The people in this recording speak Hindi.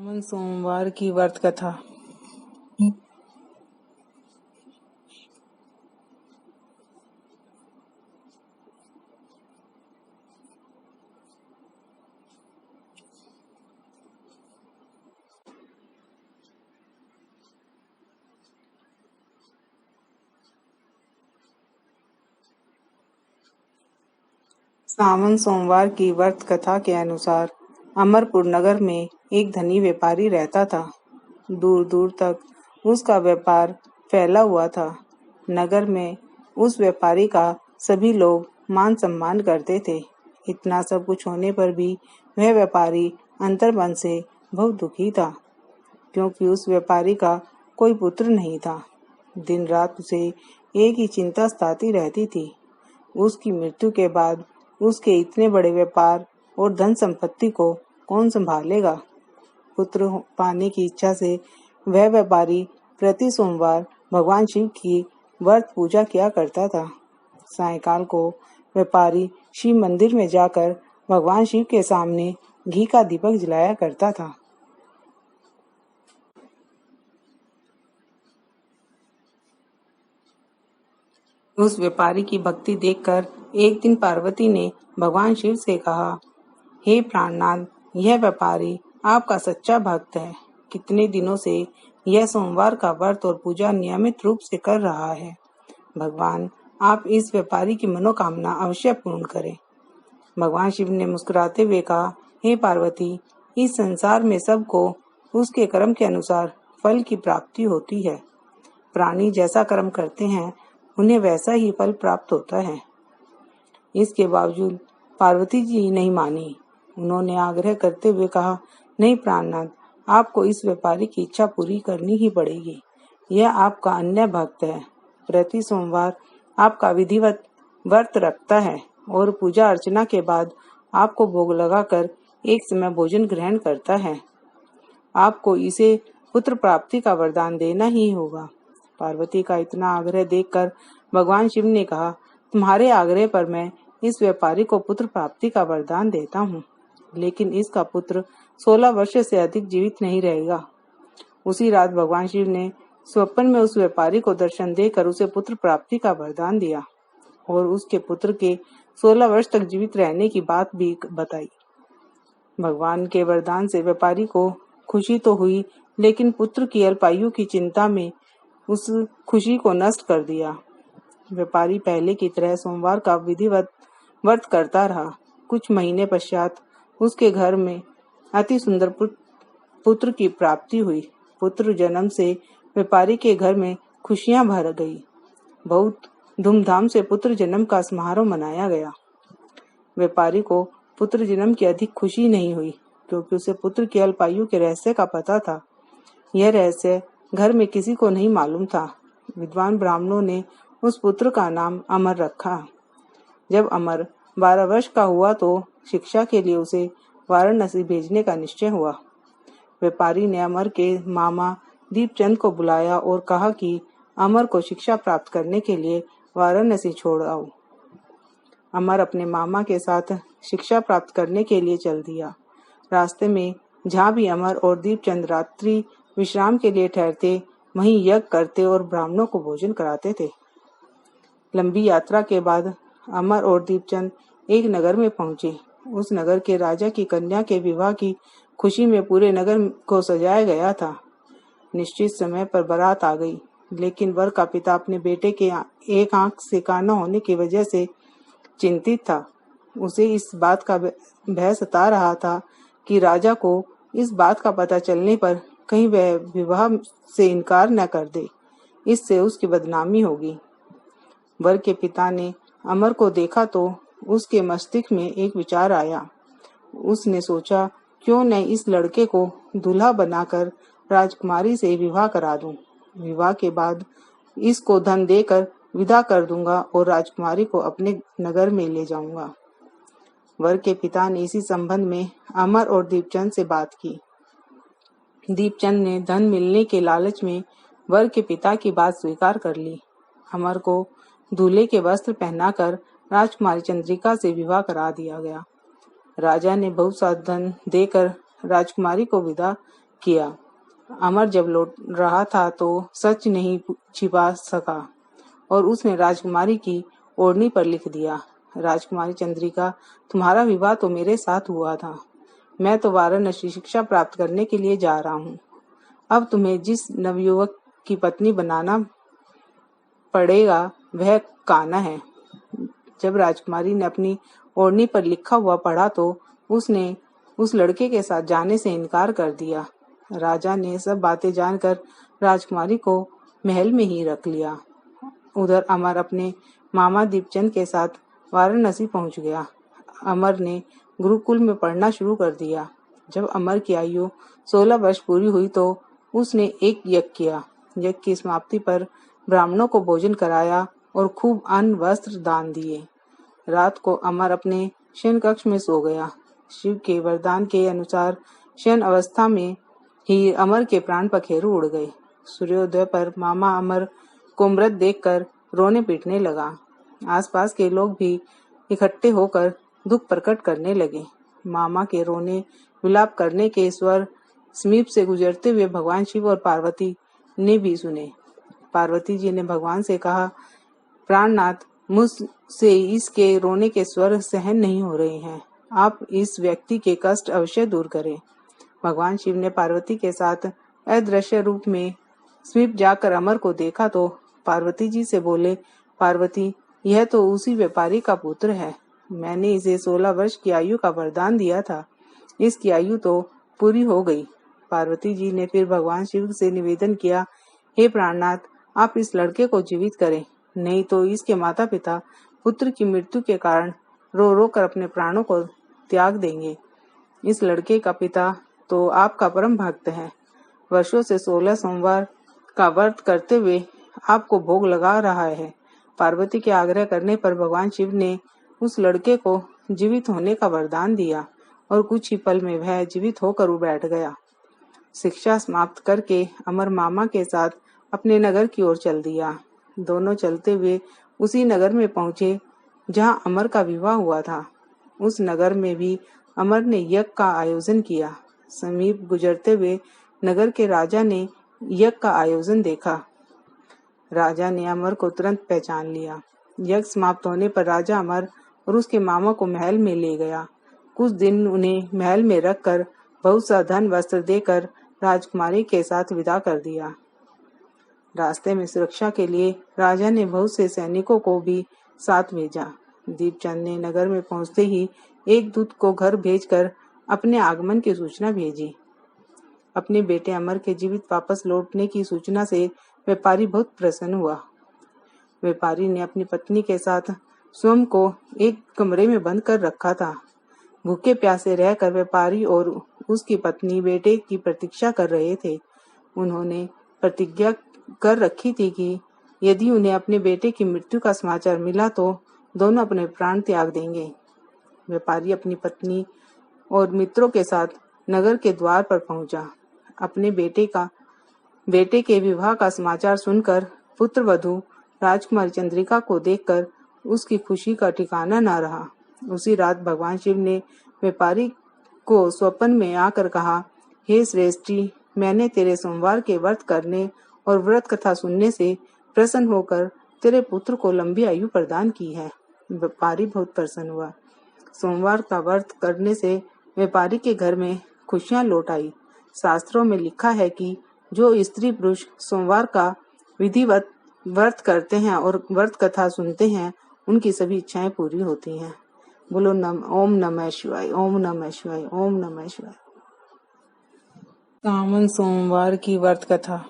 सावन सोमवार की व्रत कथा। सावन सोमवार की व्रत कथा के अनुसार अमरपुर नगर में एक धनी व्यापारी रहता था। दूर दूर तक उसका व्यापार फैला हुआ था। नगर में उस व्यापारी का सभी लोग मान सम्मान करते थे। इतना सब कुछ होने पर भी वह व्यापारी अंतर्मन से बहुत दुखी था, क्योंकि उस व्यापारी का कोई पुत्र नहीं था। दिन रात उसे एक ही चिंता सताती रहती थी, उसकी मृत्यु के बाद उसके इतने बड़े व्यापार और धन संपत्ति को कौन संभालेगा। पुत्र पाने की इच्छा से वह व्यापारी प्रति सोमवार भगवान शिव की व्रत पूजा किया करता था। सायंकाल को व्यापारी शिव मंदिर में जाकर भगवान शिव के सामने घी का दीपक जलाया करता था। उस व्यापारी की भक्ति देखकर एक दिन पार्वती ने भगवान शिव से कहा, हे प्राणनाथ, यह व्यापारी आपका सच्चा भक्त है। कितने दिनों से यह सोमवार का व्रत और पूजा नियमित रूप से कर रहा है। भगवान, आप इस व्यापारी की मनोकामना अवश्य पूर्ण करें। भगवान शिव ने मुस्कुराते हुए कहा, हे पार्वती, इस संसार में सबको उसके कर्म के अनुसार फल की प्राप्ति होती है। प्राणी जैसा कर्म करते हैं उन्हें वैसा ही फल प्राप्त होता है। इसके बावजूद पार्वती जी नहीं मानी। उन्होंने आग्रह करते हुए कहा, नहीं प्राणनाथ, आपको इस व्यापारी की इच्छा पूरी करनी ही पड़ेगी। यह आपका अन्य भक्त है। प्रति सोमवार आपका विधिवत व्रत रखता है और पूजा अर्चना के बाद आपको भोग लगाकर एक समय भोजन ग्रहण करता है। आपको इसे पुत्र प्राप्ति का वरदान देना ही होगा। पार्वती का इतना आग्रह देखकर भगवान शिव ने कहा, तुम्हारे आग्रह पर मैं इस व्यापारी को पुत्र प्राप्ति का वरदान देता हूँ, लेकिन इसका पुत्र 16 वर्ष से अधिक जीवित नहीं रहेगा। उसी रात भगवान शिव ने स्वप्न में उस व्यापारी को दर्शन देकर उसे पुत्र प्राप्ति का वरदान दिया और उसके पुत्र के 16 वर्ष तक जीवित रहने की बात भी बताई। भगवान के वरदान से व्यापारी को खुशी तो हुई, लेकिन पुत्र की अल्पायु की चिंता में उस खुशी को नष्ट कर दिया। व्यापारी पहले की तरह सोमवार का विधिवत व्रत करता रहा। कुछ महीने पश्चात उसके घर में अति सुंदर पुत्र की प्राप्ति हुई। पुत्र जन्म से व्यापारी के घर में खुशियां भर गई। बहुत धूमधाम से पुत्र जन्म का समारोह मनाया गया। व्यापारी को पुत्र जन्म की अधिक खुशी नहीं हुई, क्योंकि उसे पुत्र की अल्पायु के रहस्य का पता था। यह रहस्य घर में किसी को नहीं मालूम था। विद्वान ब्राह्मणों ने उस पुत्र का नाम अमर रखा। जब अमर 12 वर्ष का हुआ तो शिक्षा के लिए उसे वाराणसी भेजने का निश्चय हुआ। व्यापारी ने अमर के मामा दीपचंद को बुलाया और कहा कि अमर को शिक्षा प्राप्त करने के लिए वाराणसी छोड़ आओ। अमर अपने मामा के साथ शिक्षा प्राप्त करने के लिए चल दिया। रास्ते में जहाँ भी अमर और दीपचंद रात्रि विश्राम के लिए ठहरते, वहीं यज्ञ करते और ब्राह्मणों को भोजन कराते थे। लंबी यात्रा के बाद अमर और दीपचंद एक नगर में पहुंचे। उस नगर के राजा की कन्या के विवाह की खुशी में पूरे नगर को सजाया गया था। निश्चित समय पर बारात आ गई, लेकिन वर का पिता अपने बेटे के एक आंख से काना होने की वजह से चिंतित था। उसे इस बात का भय सता रहा था कि राजा को इस बात का पता चलने पर कहीं वह विवाह से इनकार न कर दे, इससे उसकी बदनामी होगी। वर के पिता ने अमर को देखा तो उसके मस्तिष्क में एक विचार आया। उसने सोचा, क्यों न इस लड़के को दूल्हा बनाकर राजकुमारी से विवाह करा दूं। विवाह के बाद इसको धन देकर विदा कर दूंगा और राजकुमारी को अपने नगर में ले जाऊंगा। वर के पिता ने इसी संबंध में अमर और दीपचंद से बात की। दीपचंद ने धन मिलने के लालच में वर के पिता की बात स्वीकार कर ली। अमर को दूल्हे के वस्त्र पहनाकर राजकुमारी चंद्रिका से विवाह करा दिया गया। राजा ने बहुत सा धन देकर राजकुमारी को विदा किया। अमर जब लौट रहा था तो सच नहीं छिपा सका और उसने राजकुमारी की ओढ़नी पर लिख दिया, राजकुमारी चंद्रिका, तुम्हारा विवाह तो मेरे साथ हुआ था। मैं तो वाराणसी शिक्षा प्राप्त करने के लिए जा रहा हूँ। अब तुम्हें जिस नवयुवक की पत्नी बनाना पड़ेगा वह कान्हा है। जब राजकुमारी ने अपनी ओढ़नी पर लिखा हुआ पढ़ा तो उसने उस लड़के के साथ जाने से इनकार कर दिया। राजा ने सब बातें जानकर राजकुमारी को महल में ही रख लिया। उधर अमर अपने मामा दीपचंद के साथ वाराणसी पहुंच गया। अमर ने गुरुकुल में पढ़ना शुरू कर दिया। जब अमर की आयु 16 वर्ष पूरी हुई तो उसने एक यज्ञ किया। यज्ञ की समाप्ति पर ब्राह्मणों को भोजन कराया और खूब अन्न वस्त्र दान दिए। रात को अमर अपने शयन कक्ष में सो गया। शिव के वरदान के अनुसार शयन अवस्था में ही अमर के प्राण पखेरु उड़ गए। सूर्योदय पर मामा अमर को मृत देखकर रोने पीटने लगा। आसपास के लोग भी इकट्ठे होकर दुख प्रकट करने लगे। मामा के रोने विलाप करने के स्वर समीप से गुजरते हुए भगवान शिव और पार्वती ने भी सुने। पार्वती जी ने भगवान से कहा, प्राणनाथ, मुझसे इसके रोने के स्वर सहन नहीं हो रहे हैं। आप इस व्यक्ति के कष्ट अवश्य दूर करें। भगवान शिव ने पार्वती के साथ अदृश्य रूप में समीप जाकर अमर को देखा तो पार्वती जी से बोले, पार्वती, यह तो उसी व्यापारी का पुत्र है। मैंने इसे 16 वर्ष की आयु का वरदान दिया था। इसकी आयु तो पूरी हो गई। पार्वती जी ने फिर भगवान शिव से निवेदन किया, हे प्राणनाथ, आप इस लड़के को जीवित करें, नहीं तो इसके माता पिता पुत्र की मृत्यु के कारण रो रो कर अपने प्राणों को त्याग देंगे। इस लड़के का पिता तो आपका परम भक्त है। वर्षों से 16 सोमवार का व्रत करते हुए आपको भोग लगा रहा है। पार्वती के आग्रह करने पर भगवान शिव ने उस लड़के को जीवित होने का वरदान दिया और कुछ ही पल में वह जीवित होकर बैठ गया। शिक्षा समाप्त करके अमर मामा के साथ अपने नगर की ओर चल दिया। दोनों चलते हुए उसी नगर में पहुंचे जहां अमर का विवाह हुआ था। उस नगर में भी अमर ने यज्ञ का आयोजन किया। समीप गुजरते हुए नगर के राजा ने यज्ञ का आयोजन देखा। राजा ने अमर को तुरंत पहचान लिया। यज्ञ समाप्त होने पर राजा अमर और उसके मामा को महल में ले गया। कुछ दिन उन्हें महल में रखकर बहुत सा धन वस्त्र देकर राजकुमारी के साथ विदा कर दिया। रास्ते में सुरक्षा के लिए राजा ने बहुत से सैनिकों को भी साथ भेजा। दीपचंद ने नगर में पहुंचते ही एक दूत को घर भेजकर अपने आगमन की सूचना भेजी। अपने बेटे अमर के जीवित वापस लौटने की सूचना से व्यापारी बहुत प्रसन्न हुआ। व्यापारी ने अपनी पत्नी के साथ स्वयं को एक कमरे में बंद कर रखा था। भूखे प्यासे रहकर व्यापारी और उसकी पत्नी बेटे की प्रतीक्षा कर रहे थे। उन्होंने प्रतिज्ञा कर रखी थी कि यदि उन्हें अपने बेटे की मृत्यु का समाचार मिला तो दोनों अपने प्राण त्याग देंगे। व्यापारी अपनी पत्नी और मित्रों के साथ नगर के द्वार पर पहुंचा। अपने बेटे के विवाह का समाचार सुनकर पुत्र वधू राजकुमारी चंद्रिका को देखकर उसकी खुशी का ठिकाना न रहा। उसी रात भगवान शिव ने व्यापारी को स्वप्न में आकर कहा, हे श्रेष्ठी, मैंने तेरे सोमवार के व्रत करने और व्रत कथा सुनने से प्रसन्न होकर तेरे पुत्र को लंबी आयु प्रदान की है। व्यापारी बहुत प्रसन्न हुआ। सोमवार का व्रत करने से व्यापारी के घर में खुशियां लौट आई। शास्त्रों में लिखा है कि जो स्त्री पुरुष सोमवार का विधिवत व्रत करते हैं और व्रत कथा सुनते हैं उनकी सभी इच्छाएं पूरी होती हैं। बोलो ओम नमः शिवाय, ओम नमः शिवाय, ओम नमः शिवाय। सावन सोमवार की व्रत कथा।